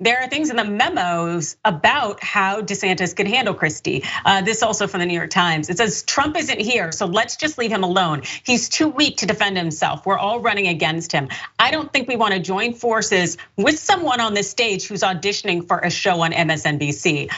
there are things in the memos about how DeSantis could handle Christie. This also from the New York Times. It says, Trump isn't here, so let's just leave him alone. He's too weak to defend himself. We're all running against him. I don't think we want to join forces with someone on this stage who's auditioning for a show on MSNBC,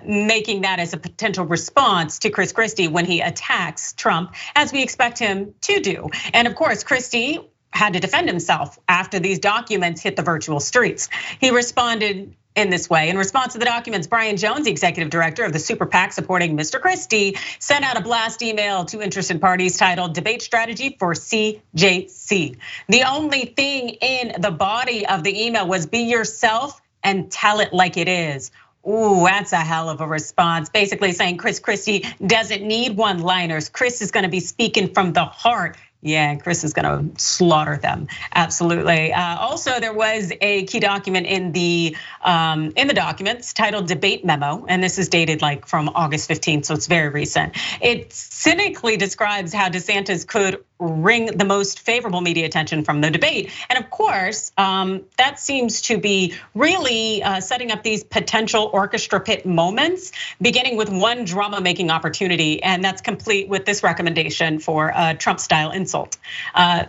making that as a potential response to Chris Christie when he attacks Trump, as we expect him to do. And of course, Christie had to defend himself after these documents hit the virtual streets. He responded in this way. In response to the documents, Brian Jones, the executive director of the super PAC supporting Mr. Christie, sent out a blast email to interested parties titled Debate Strategy for CJC. The only thing in the body of the email was be yourself and tell it like it is. Ooh, that's a hell of a response. Basically saying Chris Christie doesn't need one-liners. Chris is gonna be speaking from the heart. Yeah, Chris is gonna slaughter them, absolutely. Also, there was a key document in the documents titled Debate Memo, and this is dated like from August 15th, so it's very recent. It cynically describes how DeSantis could wring the most favorable media attention from the debate. And of course, that seems to be really setting up these potential orchestra pit moments, beginning with one drama-making opportunity, and that's complete with this recommendation for a Trump-style insult.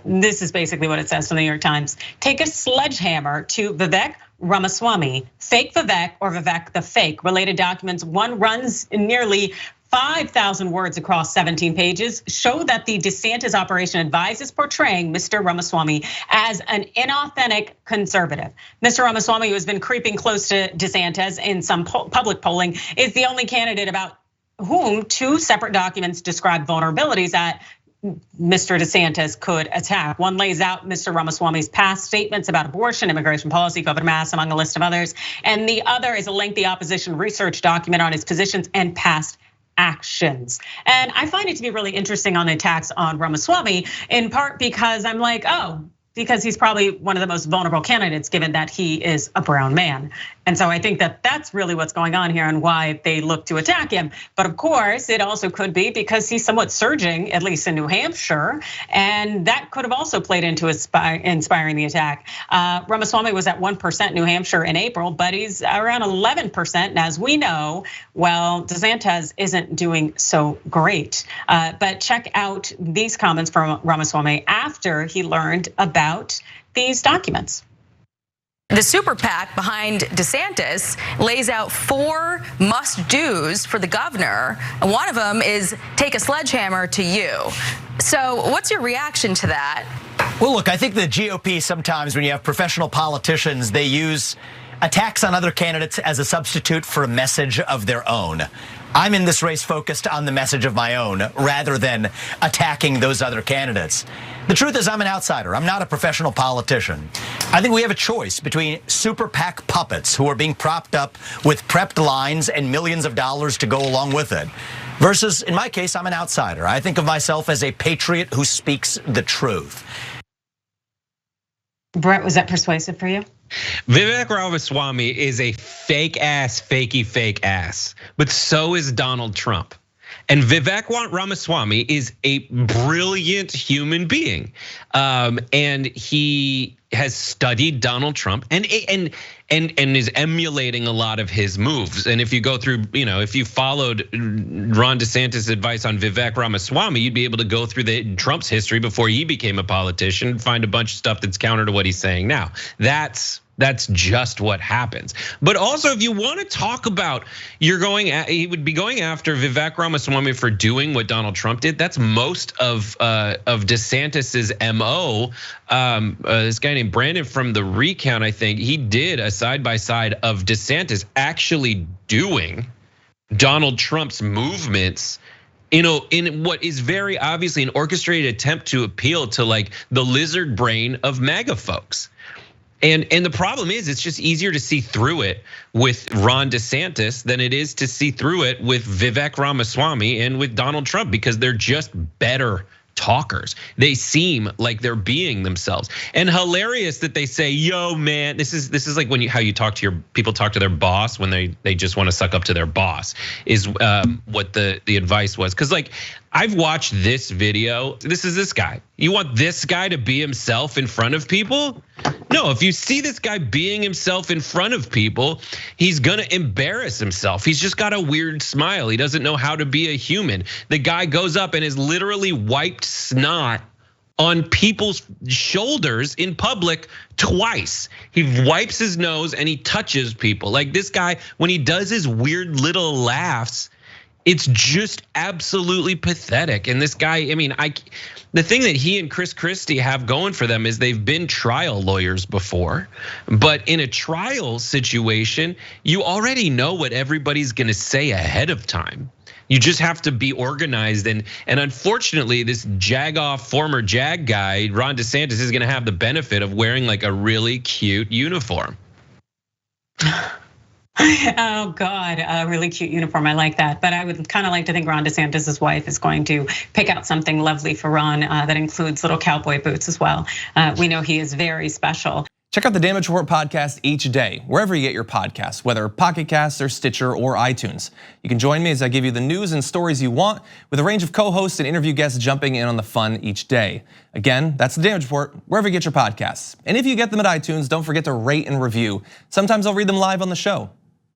This is basically what it says from the New York Times. Take a sledgehammer to Vivek, Ramaswamy, fake Vivek or Vivek the fake. Related documents, one runs nearly 5,000 words across 17 pages, show that the DeSantis operation advises portraying Mr. Ramaswamy as an inauthentic conservative. Mr. Ramaswamy, who has been creeping close to DeSantis in some public polling, is the only candidate about whom two separate documents describe vulnerabilities that Mr. DeSantis could attack. One lays out Mr. Ramaswamy's past statements about abortion, immigration policy, COVID masks, among a list of others. And the other is a lengthy opposition research document on his positions and past actions. And I find it to be really interesting on the attacks on Ramaswamy, in part because I'm like, oh, because he's probably one of the most vulnerable candidates given that he is a brown man. And so I think that that's really what's going on here and why they look to attack him. But of course, it also could be because he's somewhat surging, at least in New Hampshire. And that could have also played into inspiring the attack. Ramaswamy was at 1% New Hampshire in April, but he's around 11%. And as we know, well, DeSantis isn't doing so great. But check out these comments from Ramaswamy after he learned about these documents. The super PAC behind DeSantis lays out 4 must-dos for the governor, and one of them is take a sledgehammer to you. So what's your reaction to that? Well, look, I think the GOP sometimes when you have professional politicians, they use attacks on other candidates as a substitute for a message of their own. I'm in this race focused on the message of my own rather than attacking those other candidates. The truth is I'm an outsider. I'm not a professional politician. I think we have a choice between super PAC puppets who are being propped up with prepped lines and millions of dollars to go along with it, versus, in my case, I'm an outsider. I think of myself as a patriot who speaks the truth. Brett, was that persuasive for you? Vivek Ramaswamy is a fake ass, fake ass, but so is Donald Trump. And Vivek Ramaswamy is a brilliant human being, and he has studied Donald Trump and is emulating a lot of his moves. And if you go through, if you followed Ron DeSantis' advice on Vivek Ramaswamy, you'd be able to go through Trump's history before he became a politician and find a bunch of stuff that's counter to what he's saying now. That's just what happens. But also, if you want to talk about, he would be going after Vivek Ramaswamy for doing what Donald Trump did. That's most of DeSantis's MO. This guy named Brandon from the Recount, I think, he did a side-by-side of DeSantis actually doing Donald Trump's movements in what is very obviously an orchestrated attempt to appeal to like the lizard brain of MAGA folks. And the problem is, it's just easier to see through it with Ron DeSantis than it is to see through it with Vivek Ramaswamy and with Donald Trump, because they're just better talkers. They seem like they're being themselves. And hilarious that they say, "Yo, man," this is like how you talk to your people talk to their boss when they just want to suck up to their boss, is what the advice was. Because like I've watched this video. This is this guy. You want this guy to be himself in front of people? No, if you see this guy being himself in front of people, he's gonna embarrass himself. He's just got a weird smile. He doesn't know how to be a human. The guy goes up and has literally wiped snot on people's shoulders in public twice. He wipes his nose and he touches people. Like this guy, when he does his weird little laughs, it's just absolutely pathetic. And this guy, I mean, the thing that he and Chris Christie have going for them is they've been trial lawyers before. But in a trial situation, you already know what everybody's gonna say ahead of time. You just have to be organized, and unfortunately, this jagoff former JAG guy, Ron DeSantis, is gonna have the benefit of wearing like a really cute uniform. Oh God, a really cute uniform. I like that. But I would kind of like to think Ron DeSantis' wife is going to pick out something lovely for Ron that includes little cowboy boots as well. We know he is very special. Check out the Damage Report podcast each day, wherever you get your podcasts, whether Pocket Casts or Stitcher or iTunes. You can join me as I give you the news and stories you want, with a range of co-hosts and interview guests jumping in on the fun each day. Again, that's the Damage Report, wherever you get your podcasts. And if you get them at iTunes, don't forget to rate and review. Sometimes I'll read them live on the show.